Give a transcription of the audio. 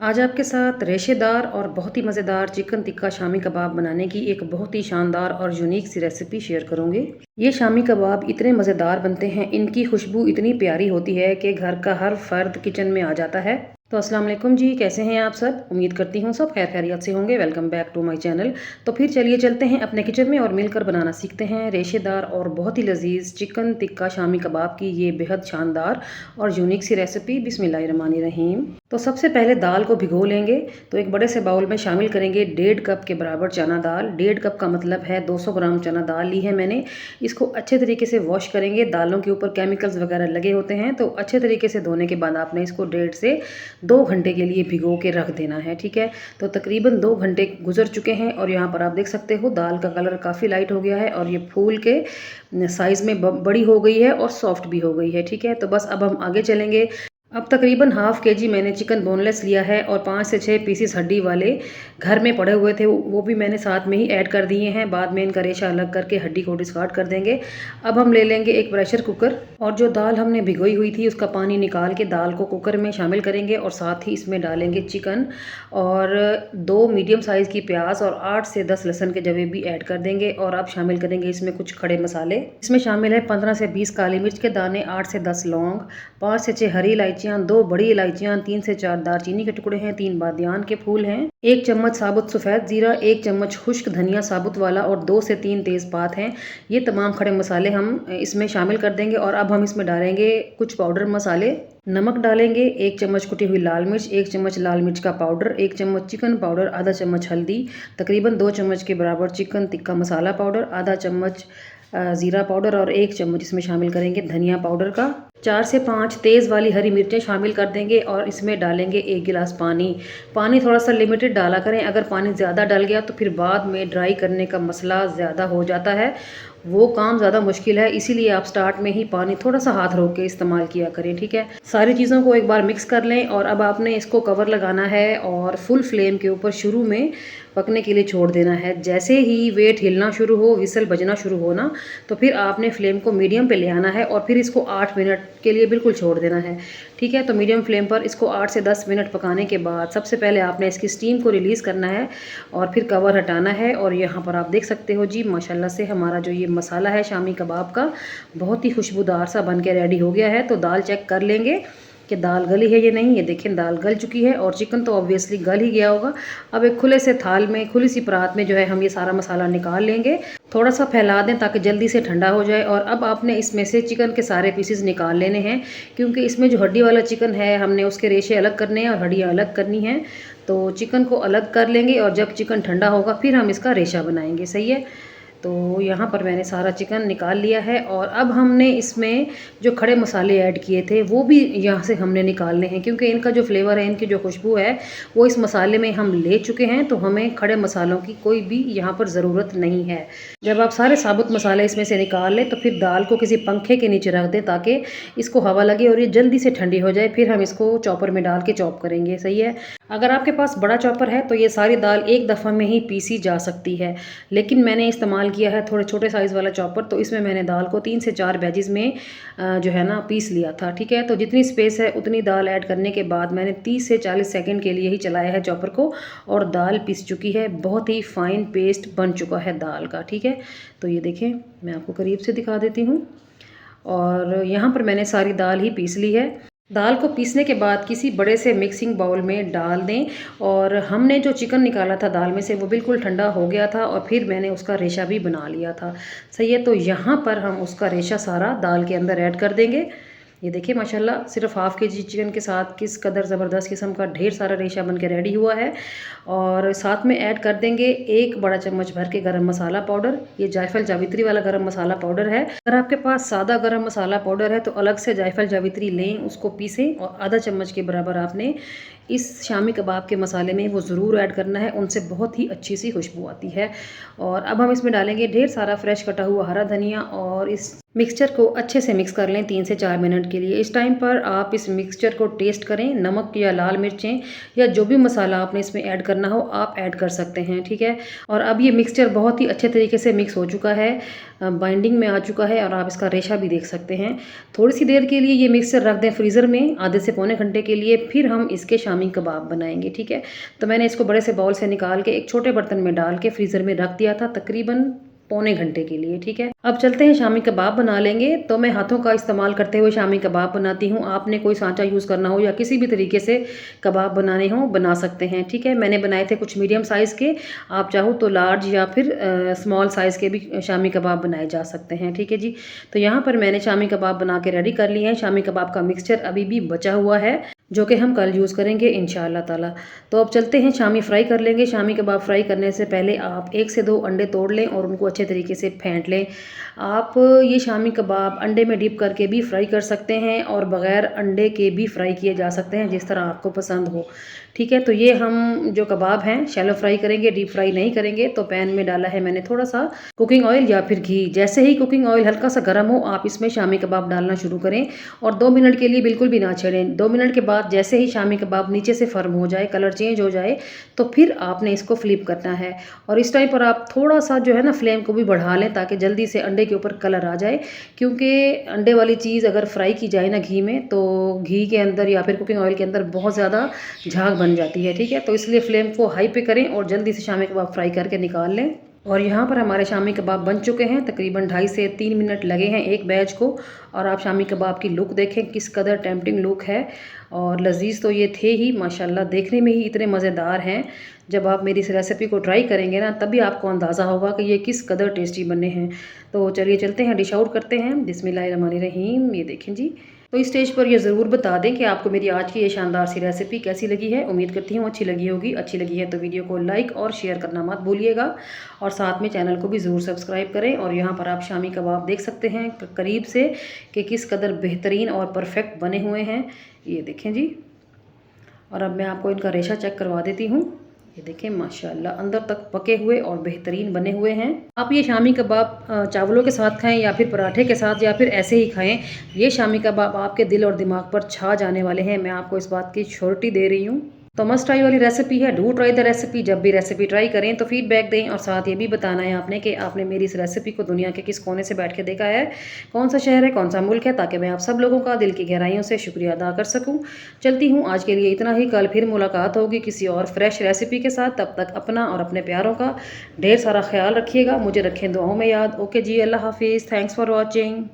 आज आपके साथ रेशेदार और बहुत ही मज़ेदार चिकन टिक्का शामी कबाब बनाने की एक बहुत ही शानदार और यूनिक सी रेसिपी शेयर करूंगी। ये शामी कबाब इतने मज़ेदार बनते हैं, इनकी खुशबू इतनी प्यारी होती है कि घर का हर फर्द किचन में आ जाता है। तो अस्सलाम वालेकुम जी, कैसे हैं आप सब? उम्मीद करती हूँ सब खैर खैरियत से होंगे। Welcome back to my channel. तो फिर चलिए चलते हैं अपने किचन में और मिलकर बनाना सीखते हैं रेशेदार और बहुत ही लजीज चिकन टिक्का शामी कबाब की ये बेहद शानदार और यूनिक सी रेसिपी। बिस्मिल्लाहिर्रहमानिर्रहीम। तो सबसे पहले दाल को भिगो लेंगे। तो एक बड़े से बाउल में शामिल करेंगे 1.5 कप के बराबर चना दाल। 1.5 कप का मतलब है 200 ग्राम चना दाल ली है मैंने। इसको अच्छे तरीके से वॉश करेंगे। दालों के ऊपर केमिकल्स वगैरह लगे होते हैं, तो अच्छे तरीके से धोने के बाद आपने इसको 1.5 से 2 घंटे के लिए भिगो के रख देना है। ठीक है, तो तकरीबन 2 घंटे गुजर चुके हैं और यहाँ पर आप देख सकते हो दाल का कलर काफ़ी लाइट हो गया है और ये फूल के साइज़ में बड़ी हो गई है और सॉफ्ट भी हो गई है। ठीक है, तो बस अब हम आगे चलेंगे। अब तकरीबन हाफ़ केजी मैंने चिकन बोनलेस लिया है और 5 से 6 पीसीस हड्डी वाले घर में पड़े हुए थे, वो भी मैंने साथ में ही ऐड कर दिए हैं। बाद में इनका रेशा अलग करके हड्डी को डिस्कार्ड कर देंगे। अब हम ले लेंगे एक प्रेशर कुकर और जो दाल हमने भिगोई हुई थी उसका पानी निकाल के दाल को कुकर में शामिल करेंगे और साथ ही इसमें डालेंगे चिकन और 2 मीडियम साइज़ की प्याज और 8 से 10 लहसुन के जवे भी ऐड कर देंगे। और अब शामिल करेंगे इसमें कुछ खड़े मसाले। इसमें शामिल है 15 से 20 काली मिर्च के दाने, 8 से 10 लौंग, 5 से 6 हरी इलायचियाँ, 2 बड़ी इलायचियाँ, 3 से 4 दालचीनी के टुकड़े हैं, 3 बादियान के फूल हैं, 1 चम्मच साबुत सफ़ेद ज़ीरा, 1 चम्मच खुश्क धनिया साबुत वाला और 2 से 3 तेज़पात हैं। ये तमाम खड़े मसाले हम इसमें शामिल कर देंगे। और अब हम इसमें डालेंगे कुछ पाउडर मसाले। नमक डालेंगे, 1 चम्मच कुटी हुई लाल मिर्च, 1 चम्मच लाल मिर्च का पाउडर, 1 चम्मच चिकन पाउडर, आधा चम्मच हल्दी, तकरीबन 2 चम्मच के बराबर चिकन टिक्का मसाला पाउडर, आधा चम्मच ज़ीरा पाउडर और 1 चम्मच इसमें शामिल करेंगे धनिया पाउडर का। 4 से 5 तेज़ वाली हरी मिर्चें शामिल कर देंगे और इसमें डालेंगे 1 गिलास पानी। पानी थोड़ा सा लिमिटेड डाला करें, अगर पानी ज़्यादा डल गया तो फिर बाद में ड्राई करने का मसला ज़्यादा हो जाता है, वो काम ज़्यादा मुश्किल है। इसीलिए आप स्टार्ट में ही पानी थोड़ा सा हाथ रोक के इस्तेमाल किया करें। ठीक है, सारी चीज़ों को एक बार मिक्स कर लें और अब आपने इसको कवर लगाना है और फुल फ्लेम के ऊपर शुरू में पकने के लिए छोड़ देना है। जैसे ही वेट हिलना शुरू हो, विसल बजना शुरू हो ना, तो फिर आपने फ्लेम को मीडियम पे ले आना है और फिर इसको 8 मिनट के लिए बिल्कुल छोड़ देना है। ठीक है, तो मीडियम फ्लेम पर इसको 8 से 10 मिनट पकाने के बाद सबसे पहले आपने इसकी स्टीम को रिलीज़ करना है और फिर कवर हटाना है। और यहाँ पर आप देख सकते हो जी, माशाल्लाह से हमारा जो ये मसाला है शामी कबाब का बहुत ही खुशबूदार सा बन के रेडी हो गया है। तो दाल चेक कर लेंगे कि दाल गली है या नहीं। ये देखें दाल गल चुकी है और चिकन तो ऑब्वियसली गल ही गया होगा। अब एक खुले से थाल में, खुली सी परात में जो है हम ये सारा मसाला निकाल लेंगे। थोड़ा सा फैला दें ताकि जल्दी से ठंडा हो जाए। और अब आपने इसमें से चिकन के सारे पीसेस निकाल लेने हैं, क्योंकि इसमें जो हड्डी वाला चिकन है हमने उसके रेशे अलग करने हैं और हड्डियाँ अलग करनी हैं। तो चिकन को अलग कर लेंगे और जब चिकन ठंडा होगा फिर हम इसका रेशा बनाएंगे। सही है, तो यहाँ पर मैंने सारा चिकन निकाल लिया है और अब हमने इसमें जो खड़े मसाले ऐड किए थे वो भी यहाँ से हमने निकालने हैं, क्योंकि इनका जो फ्लेवर है, इनकी जो खुशबू है वो इस मसाले में हम ले चुके हैं। तो हमें खड़े मसालों की कोई भी यहाँ पर ज़रूरत नहीं है। जब आप सारे साबुत मसाले इसमें से निकाल लें तो फिर दाल को किसी पंखे के नीचे रख दें ताकि इसको हवा लगे और ये जल्दी से ठंडी हो जाए। फिर हम इसको चॉपर में डाल के चॉप करेंगे। सही है, अगर आपके पास बड़ा चॉपर है तो ये सारी दाल एक दफ़ा में ही पीसी जा सकती है, लेकिन मैंने इस्तेमाल किया है थोड़े छोटे साइज़ वाला चॉपर, तो इसमें मैंने दाल को 3 से 4 बैजेस में जो है ना पीस लिया था। ठीक है, तो जितनी स्पेस है उतनी दाल ऐड करने के बाद मैंने 30 से 40 सेकंड के लिए ही चलाया है चॉपर को और दाल पीस चुकी है। बहुत ही फाइन पेस्ट बन चुका है दाल का। ठीक है, तो ये देखें, मैं आपको करीब से दिखा देती हूँ। और यहाँ पर मैंने सारी दाल ही पीस ली है। दाल को पीसने के बाद किसी बड़े से मिक्सिंग बाउल में डाल दें। और हमने जो चिकन निकाला था दाल में से वो बिल्कुल ठंडा हो गया था और फिर मैंने उसका रेशा भी बना लिया था। सही है, तो यहाँ पर हम उसका रेशा सारा दाल के अंदर ऐड कर देंगे। ये देखिए माशाल्लाह, सिर्फ हाफ़ केजी चिकन के साथ किस कदर ज़बरदस्त किस्म का ढेर सारा रेशा बन के रेडी हुआ है। और साथ में ऐड कर देंगे 1 बड़ा चम्मच भर के गरम मसाला पाउडर। ये जायफल जावित्री वाला गरम मसाला पाउडर है। अगर आपके पास सादा गरम मसाला पाउडर है तो अलग से जायफल जावित्री लें, उसको पीसें और आधा चम्मच के बराबर आपने इस शामी कबाब के मसाले में वो ज़रूर ऐड करना है, उनसे बहुत ही अच्छी सी खुशबू आती है। और अब हम इसमें डालेंगे ढेर सारा फ्रेश कटा हुआ हरा धनिया और इस मिक्सचर को अच्छे से मिक्स कर लें 3 से 4 मिनट के लिए। इस टाइम पर आप इस मिक्सचर को टेस्ट करें, नमक या लाल मिर्चें या जो भी मसाला आपने इसमें ऐड करना हो आप ऐड कर सकते हैं। ठीक है, और अब ये मिक्सचर बहुत ही अच्छे तरीके से मिक्स हो चुका है, बाइंडिंग में आ चुका है और आप इसका रेशा भी देख सकते हैं। थोड़ी सी देर के लिए ये मिक्सचर रख दें फ्रीज़र में, आधे से पौने घंटे के लिए। फिर हम इसके शामिल शामी कबाब बनाएंगे, ठीक है। तो मैंने इसको बड़े से बाउल से निकाल के एक छोटे बर्तन में डाल के फ्रीज़र में रख दिया था तकरीबन पौने घंटे के लिए, ठीक है। अब चलते हैं शामी कबाब बना लेंगे। तो मैं हाथों का इस्तेमाल करते हुए शामी कबाब बनाती हूँ। आपने कोई सांचा यूज़ करना हो या किसी भी तरीके से कबाब बनाने हो बना सकते हैं, ठीक है। मैंने बनाए थे कुछ मीडियम साइज़ के, आप चाहो तो लार्ज या फिर स्मॉल साइज़ के भी शामी कबाब बनाए जा सकते हैं, ठीक है जी। तो यहाँ पर मैंने शामी कबाब बना के रेडी कर लिए हैं। शामी कबाब का मिक्सचर अभी भी बचा हुआ है जो कि हम कल यूज़ करेंगे इंशाअल्लाह ताला। तो अब चलते हैं शामी फ्राई कर लेंगे। शामी कबाब फ्राई करने से पहले आप 1 से 2 अंडे तोड़ लें और उनको अच्छे तरीके से फेंट लें। आप ये शामी कबाब अंडे में डिप करके भी फ्राई कर सकते हैं और बग़ैर अंडे के भी फ्राई किए जा सकते हैं, जिस तरह आपको पसंद हो, ठीक है। तो ये हम जो कबाब हैं शैलो फ्राई करेंगे, डीप फ्राई नहीं करेंगे। तो पैन में डाला है मैंने थोड़ा सा कुकिंग ऑयल या फिर घी। जैसे ही कुकिंग ऑयल हल्का सा गर्म हो आप इसमें शामी कबाब डालना शुरू करें और 2 मिनट के लिए बिल्कुल भी ना छेड़ें। 2 मिनट के बाद जैसे ही शामी कबाब नीचे से फर्म हो जाए, कलर चेंज हो जाए, तो फिर आपने इसको फ्लिप करना है। और इस टाइम पर आप थोड़ा सा जो है ना फ्लेम को भी बढ़ा लें ताकि जल्दी से अंडे के ऊपर कलर आ जाए, क्योंकि अंडे वाली चीज़ अगर फ्राई की जाए ना घी में तो घी के अंदर या फिर कुकिंग ऑयल के अंदर बहुत ज़्यादा झाग बन जाती है, ठीक है। तो इसलिए फ्लेम को हाई पे करें और जल्दी से शामी कबाब फ्राई करके निकाल लें। और यहाँ पर हमारे शामी कबाब बन चुके हैं, तकरीबन 2.5 से 3 मिनट लगे हैं एक बैच को। और आप शामी कबाब की लुक देखें, किस कदर टेम्पटिंग लुक है और लजीज़ तो ये थे ही माशाल्लाह, देखने में ही इतने मज़ेदार हैं। जब आप मेरी इस रेसिपी को ट्राई करेंगे ना तभी आपको अंदाज़ा होगा कि ये किस कदर टेस्टी बने हैं। तो चलिए चलते हैं, डिश आउट करते हैं। बिस्मिल्लाहिर्रहमानिर्रहीम। ये देखें जी। तो इस स्टेज पर ये ज़रूर बता दें कि आपको मेरी आज की ये शानदार सी रेसिपी कैसी लगी है। उम्मीद करती हूँ अच्छी लगी होगी। अच्छी लगी है तो वीडियो को लाइक और शेयर करना मत भूलिएगा और साथ में चैनल को भी ज़रूर सब्सक्राइब करें। और यहाँ पर आप शामी कबाब देख सकते हैं करीब से कि किस कदर बेहतरीन और परफेक्ट बने हुए हैं। ये देखें जी। और अब मैं आपको इनका रेशा चेक करवा देती हूँ। ये देखें माशाल्लाह अंदर तक पके हुए और बेहतरीन बने हुए हैं। आप ये शामी कबाब चावलों के साथ खाएं या फिर पराठे के साथ या फिर ऐसे ही खाएं, ये शामी कबाब आपके दिल और दिमाग पर छा जाने वाले हैं। मैं आपको इस बात की श्योरिटी दे रही हूँ। तो मस्ट ट्राई वाली रेसिपी है, डू ट्राई द रेसिपी। जब भी रेसिपी ट्राई करें तो फीडबैक दें और साथ ये भी बताना है आपने कि आपने मेरी इस रेसिपी को दुनिया के किस कोने से बैठ के देखा है, कौन सा शहर है, कौन सा मुल्क है, ताकि मैं आप सब लोगों का दिल की गहराइयों से शुक्रिया अदा कर सकूं। चलती हूँ, आज के लिए इतना ही। कल फिर मुलाकात होगी किसी और फ्रेश रेसिपी के साथ। तब तक अपना और अपने प्यारों का ढेर सारा ख्याल रखिएगा। मुझे रखें दुआओं में याद। ओके जी, अल्लाह हाफिज़। Thanks for watching.